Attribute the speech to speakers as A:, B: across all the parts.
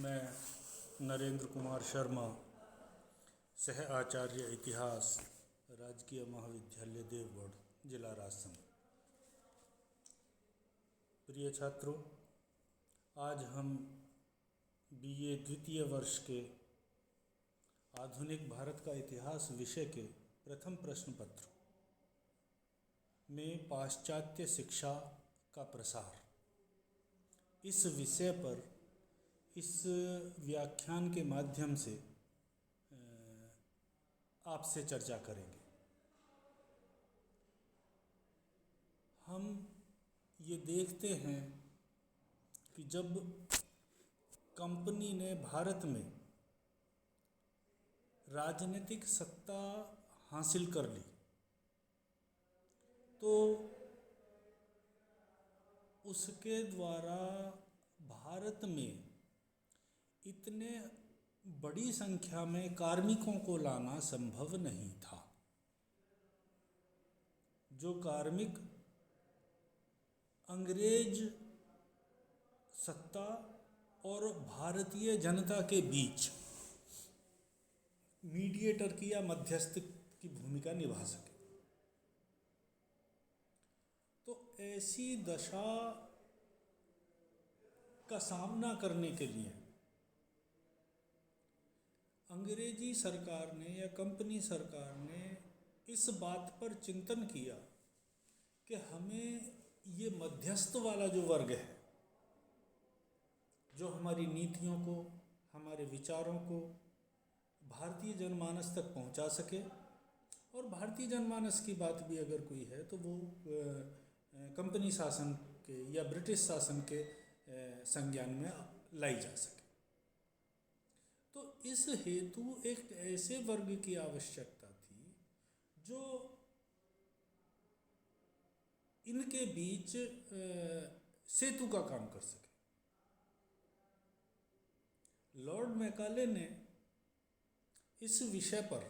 A: मैं नरेंद्र कुमार शर्मा, सह आचार्य इतिहास, राजकीय महाविद्यालय देवगढ़, जिला राजसमंद। प्रिय छात्रों, आज हम बीए द्वितीय वर्ष के आधुनिक भारत का इतिहास विषय के प्रथम प्रश्न पत्र में पाश्चात्य शिक्षा का प्रसार इस विषय पर इस व्याख्यान के माध्यम से आपसे चर्चा करेंगे। हम ये देखते हैं कि जब कंपनी ने भारत में राजनीतिक सत्ता हासिल कर ली तो उसके द्वारा भारत में इतने बड़ी संख्या में कार्मिकों को लाना संभव नहीं था। जो कार्मिक अंग्रेज सत्ता और भारतीय जनता के बीच मीडिएटर की या मध्यस्थ की भूमिका निभा सके। तो ऐसी दशा का सामना करने के लिए अंग्रेजी सरकार ने या कंपनी सरकार ने इस बात पर चिंतन किया कि हमें ये मध्यस्थ वाला जो वर्ग है, जो हमारी नीतियों को, हमारे विचारों को भारतीय जनमानस तक पहुंचा सके, और भारतीय जनमानस की बात भी अगर कोई है तो वो कंपनी शासन के या ब्रिटिश शासन के संज्ञान में लाई जा सके। तो इस हेतु एक ऐसे वर्ग की आवश्यकता थी जो इनके बीच सेतु का काम कर सके। लॉर्ड मैकाले ने इस विषय पर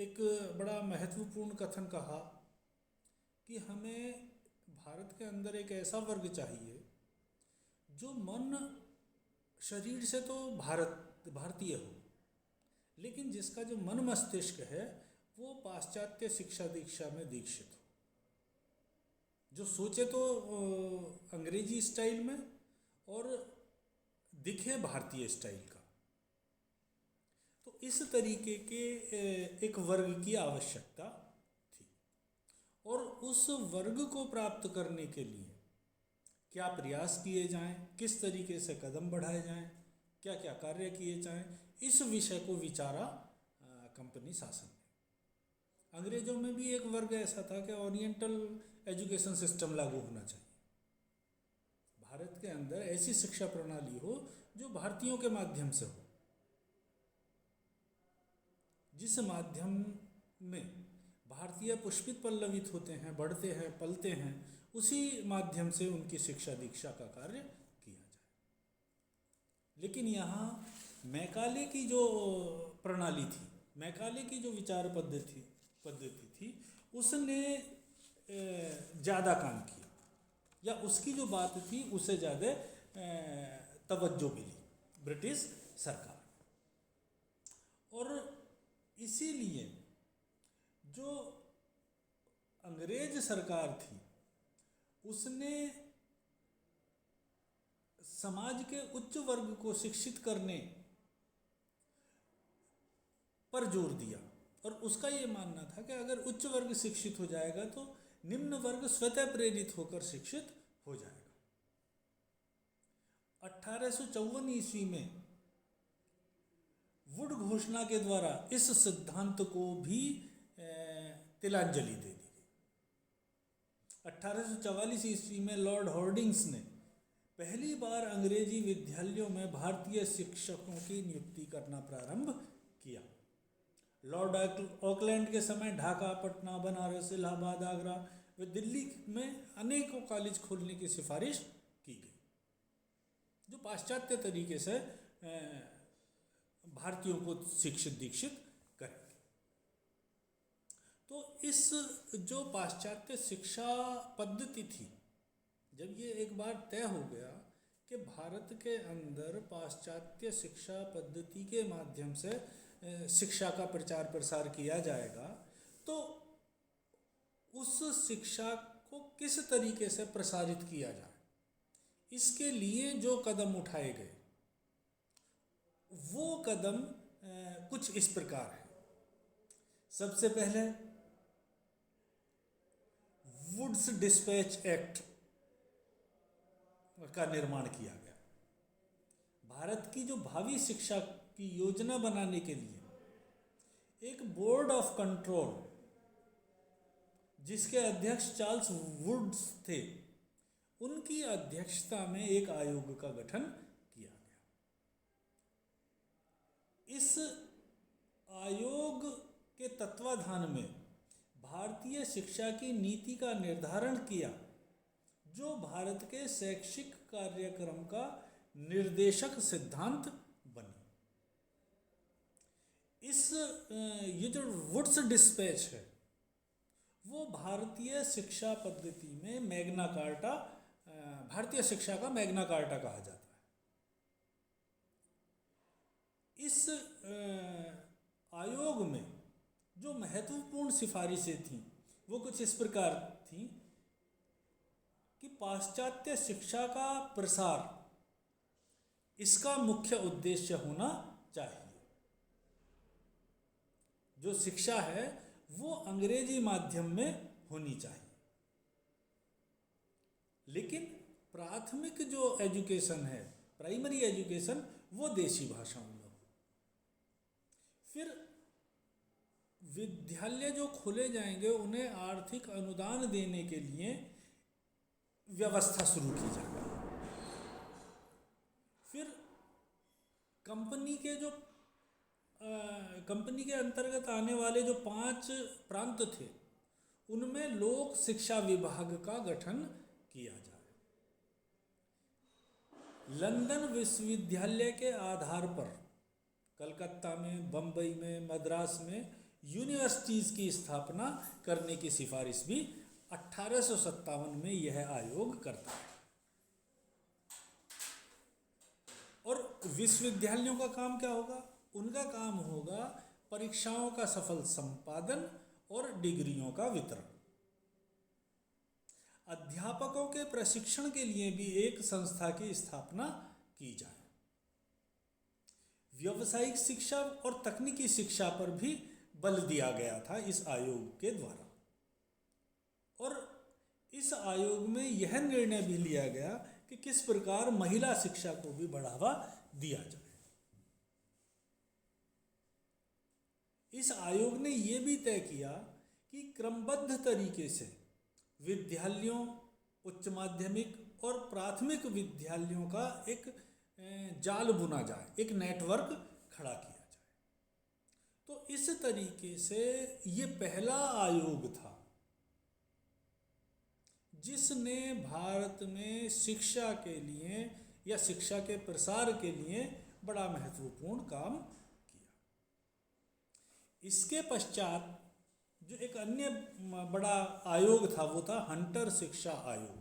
A: एक बड़ा महत्वपूर्ण कथन कहा कि हमें भारत के अंदर एक ऐसा वर्ग चाहिए जो मन शरीर से तो भारतीय हो, लेकिन जिसका जो मन मस्तिष्क है वो पाश्चात्य शिक्षा दीक्षा में दीक्षित हो, जो सोचे तो अंग्रेजी स्टाइल में और दिखे भारतीय स्टाइल का। तो इस तरीके के एक वर्ग की आवश्यकता थी, और उस वर्ग को प्राप्त करने के लिए क्या प्रयास किए जाएं, किस तरीके से कदम बढ़ाए जाएं, क्या क्या कार्य किए जाएं, इस विषय को विचारा कंपनी शासन ने। अंग्रेजों में भी एक वर्ग ऐसा था कि ओरिएंटल एजुकेशन सिस्टम लागू होना चाहिए। भारत के अंदर ऐसी शिक्षा प्रणाली हो जो भारतीयों के माध्यम से हो, जिस माध्यम में भारतीय पुष्पित पल्लवित होते हैं, बढ़ते हैं, पलते हैं, उसी माध्यम से उनकी शिक्षा दीक्षा का कार्य किया जाए। लेकिन यहाँ मैकाले की जो प्रणाली थी, मैकाले की जो विचार पद्धति थी, उसने ज़्यादा काम किया, या उसकी जो बात थी उससे ज़्यादा तवज्जो मिली ब्रिटिश सरकार। और इसीलिए जो अंग्रेज सरकार थी उसने समाज के उच्च वर्ग को शिक्षित करने पर जोर दिया, और उसका ये मानना था कि अगर उच्च वर्ग शिक्षित हो जाएगा तो निम्न वर्ग स्वतः प्रेरित होकर शिक्षित हो जाएगा। 1854 ईस्वी में वुड घोषणा के द्वारा इस सिद्धांत को भी तिलांजलि दे दी गई। 1844 ईस्वी में लॉर्ड हॉर्डिंग्स ने पहली बार अंग्रेजी विद्यालयों में भारतीय शिक्षकों की नियुक्ति करना प्रारंभ किया। लॉर्ड ऑकलैंड के समय ढाका, पटना, बनारस, इलाहाबाद, आगरा व दिल्ली में अनेकों कॉलेज खोलने की सिफारिश की गई, जो पाश्चात्य तरीके से भारतीयों को शिक्षित दीक्षित करेंगे। तो इस जो पाश्चात्य शिक्षा पद्धति थी, जब ये एक बार तय हो गया कि भारत के अंदर पाश्चात्य शिक्षा पद्धति के माध्यम से शिक्षा का प्रचार प्रसार किया जाएगा, तो उस शिक्षा को किस तरीके से प्रसारित किया जाए, इसके लिए जो कदम उठाए गए वो कदम कुछ इस प्रकार है। सबसे पहले वुड्स डिस्पैच एक्ट का निर्माण किया गया। भारत की जो भावी शिक्षा की योजना बनाने के लिए एक बोर्ड ऑफ कंट्रोल, जिसके अध्यक्ष चार्ल्स वुड्स थे, उनकी अध्यक्षता में एक आयोग का गठन किया गया। इस आयोग के तत्वाधान में भारतीय शिक्षा की नीति का निर्धारण किया, जो भारत के शैक्षिक कार्यक्रम का निर्देशक सिद्धांत बनी। ये जो वुड्स डिस्पैच है वो भारतीय शिक्षा पद्धति में मैग्ना कार्टा, भारतीय शिक्षा का मैग्ना कार्टा कहा जाता है। इस आयोग में जो महत्वपूर्ण सिफारिशें थीं वो कुछ इस प्रकार थीं कि पाश्चात्य शिक्षा का प्रसार इसका मुख्य उद्देश्य होना चाहिए। जो शिक्षा है वो अंग्रेजी माध्यम में होनी चाहिए, लेकिन प्राथमिक जो एजुकेशन है, प्राइमरी एजुकेशन, वो देशी भाषाओं में हो। फिर विद्यालय जो खोले जाएंगे उन्हें आर्थिक अनुदान देने के लिए व्यवस्था शुरू की जाएगी। फिर कंपनी के अंतर्गत आने वाले जो 5 प्रांत थे उनमें लोक शिक्षा विभाग का गठन किया जाए। लंदन विश्वविद्यालय के आधार पर कलकत्ता में, बम्बई में, मद्रास में यूनिवर्सिटीज़ की स्थापना करने की सिफारिश भी 1857 में यह आयोग करता है। और विश्वविद्यालयों का काम क्या होगा? उनका काम होगा परीक्षाओं का सफल संपादन और डिग्रियों का वितरण। अध्यापकों के प्रशिक्षण के लिए भी एक संस्था की स्थापना की जाए। व्यावसायिक शिक्षा और तकनीकी शिक्षा पर भी बल दिया गया था इस आयोग के द्वारा। और इस आयोग में यह निर्णय भी लिया गया कि किस प्रकार महिला शिक्षा को भी बढ़ावा दिया जाए। इस आयोग ने यह भी तय किया कि क्रमबद्ध तरीके से विद्यालयों, उच्च माध्यमिक और प्राथमिक विद्यालयों का एक जाल बुना जाए, एक नेटवर्क खड़ा किया जाए। तो इस तरीके से ये पहला आयोग था जिसने भारत में शिक्षा के लिए या शिक्षा के प्रसार के लिए बड़ा महत्वपूर्ण काम किया। इसके पश्चात जो एक अन्य बड़ा आयोग था वो था हंटर शिक्षा आयोग,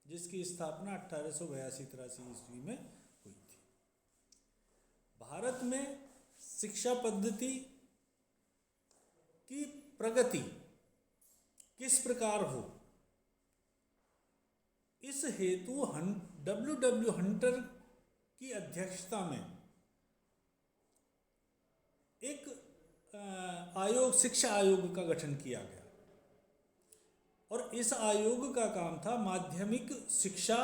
A: जिसकी स्थापना 1882-83 ईस्वी में हुई थी। भारत में शिक्षा पद्धति की प्रगति किस प्रकार हो, इस हेतु W.W. हंटर की अध्यक्षता में एक आयोग, शिक्षा आयोग का गठन किया गया। और इस आयोग का काम था माध्यमिक शिक्षा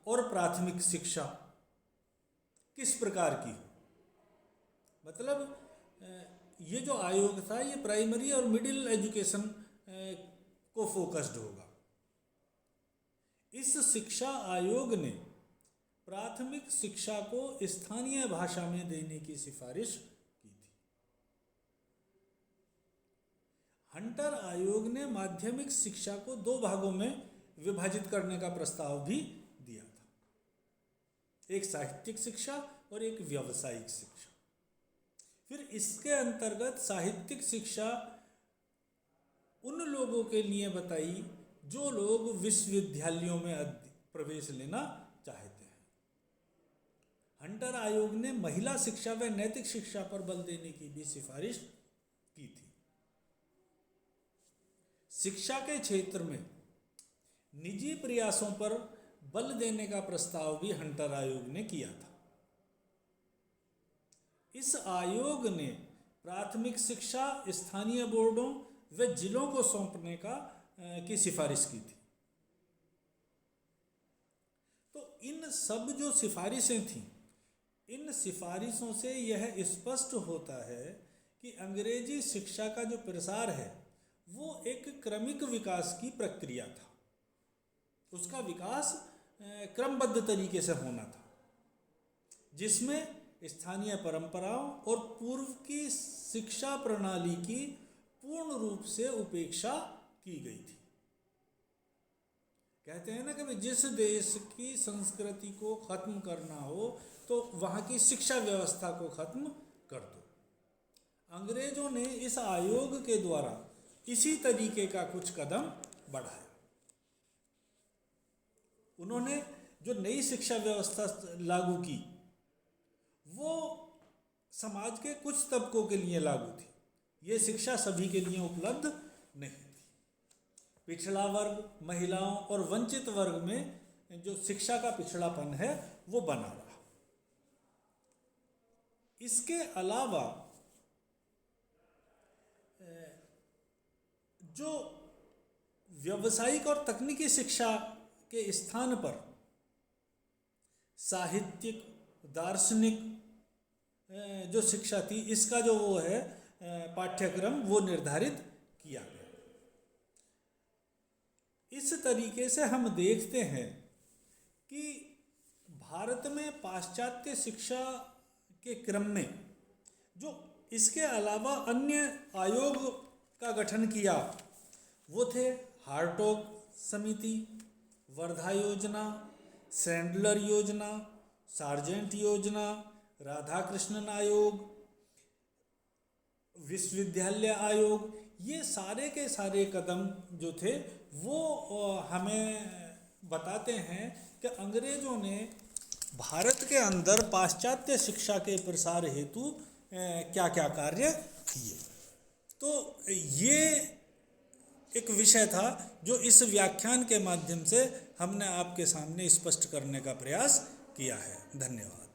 A: और प्राथमिक शिक्षा किस प्रकार की, मतलब ये जो आयोग था ये प्राइमरी और मिडिल एजुकेशन को फोकस्ड होगा। इस शिक्षा आयोग ने प्राथमिक शिक्षा को स्थानीय भाषा में देने की सिफारिश की थी। हंटर आयोग ने माध्यमिक शिक्षा को 2 भागों में विभाजित करने का प्रस्ताव भी दिया था, एक साहित्यिक शिक्षा और एक व्यावसायिक शिक्षा। फिर इसके अंतर्गत साहित्यिक शिक्षा उन लोगों के लिए बताई जो लोग विश्वविद्यालयों में प्रवेश लेना चाहते हैं। हंटर आयोग ने महिला शिक्षा व नैतिक शिक्षा पर बल देने की भी सिफारिश की थी। शिक्षा के क्षेत्र में निजी प्रयासों पर बल देने का प्रस्ताव भी हंटर आयोग ने किया था। इस आयोग ने प्राथमिक शिक्षा स्थानीय बोर्डों व जिलों को सौंपने की सिफारिश की थी। तो इन सब जो सिफारिशें थीं, इन सिफारिशों से यह स्पष्ट होता है कि अंग्रेजी शिक्षा का जो प्रसार है वो एक क्रमिक विकास की प्रक्रिया था। उसका विकास क्रमबद्ध तरीके से होना था, जिसमें स्थानीय परंपराओं और पूर्व की शिक्षा प्रणाली की पूर्ण रूप से उपेक्षा की गई थी। कहते हैं ना कि जिस देश की संस्कृति को खत्म करना हो तो वहाँ की शिक्षा व्यवस्था को खत्म कर दो। अंग्रेजों ने इस आयोग के द्वारा इसी तरीके का कुछ कदम बढ़ाया। उन्होंने जो नई शिक्षा व्यवस्था लागू की वो समाज के कुछ तबकों के लिए लागू थी। ये शिक्षा सभी के लिए उपलब्ध नहीं थी। पिछड़ा वर्ग, महिलाओं और वंचित वर्ग में जो शिक्षा का पिछड़ापन है वो बना रहा। इसके अलावा जो व्यावसायिक और तकनीकी शिक्षा के स्थान पर साहित्यिक, दार्शनिक जो शिक्षा थी, इसका जो वो है पाठ्यक्रम वो निर्धारित किया गया। इस तरीके से हम देखते हैं कि भारत में पाश्चात्य शिक्षा के क्रम में जो इसके अलावा अन्य आयोग का गठन किया वो थे हार्टोग समिति, वर्धा योजना, सैंडलर योजना, सार्जेंट योजना, राधाकृष्णन आयोग, विश्वविद्यालय आयोग। ये सारे के सारे कदम जो थे वो हमें बताते हैं कि अंग्रेजों ने भारत के अंदर पाश्चात्य शिक्षा के प्रसार हेतु क्या क्या कार्य किए। तो ये एक विषय था जो इस व्याख्यान के माध्यम से हमने आपके सामने स्पष्ट करने का प्रयास किया है। धन्यवाद।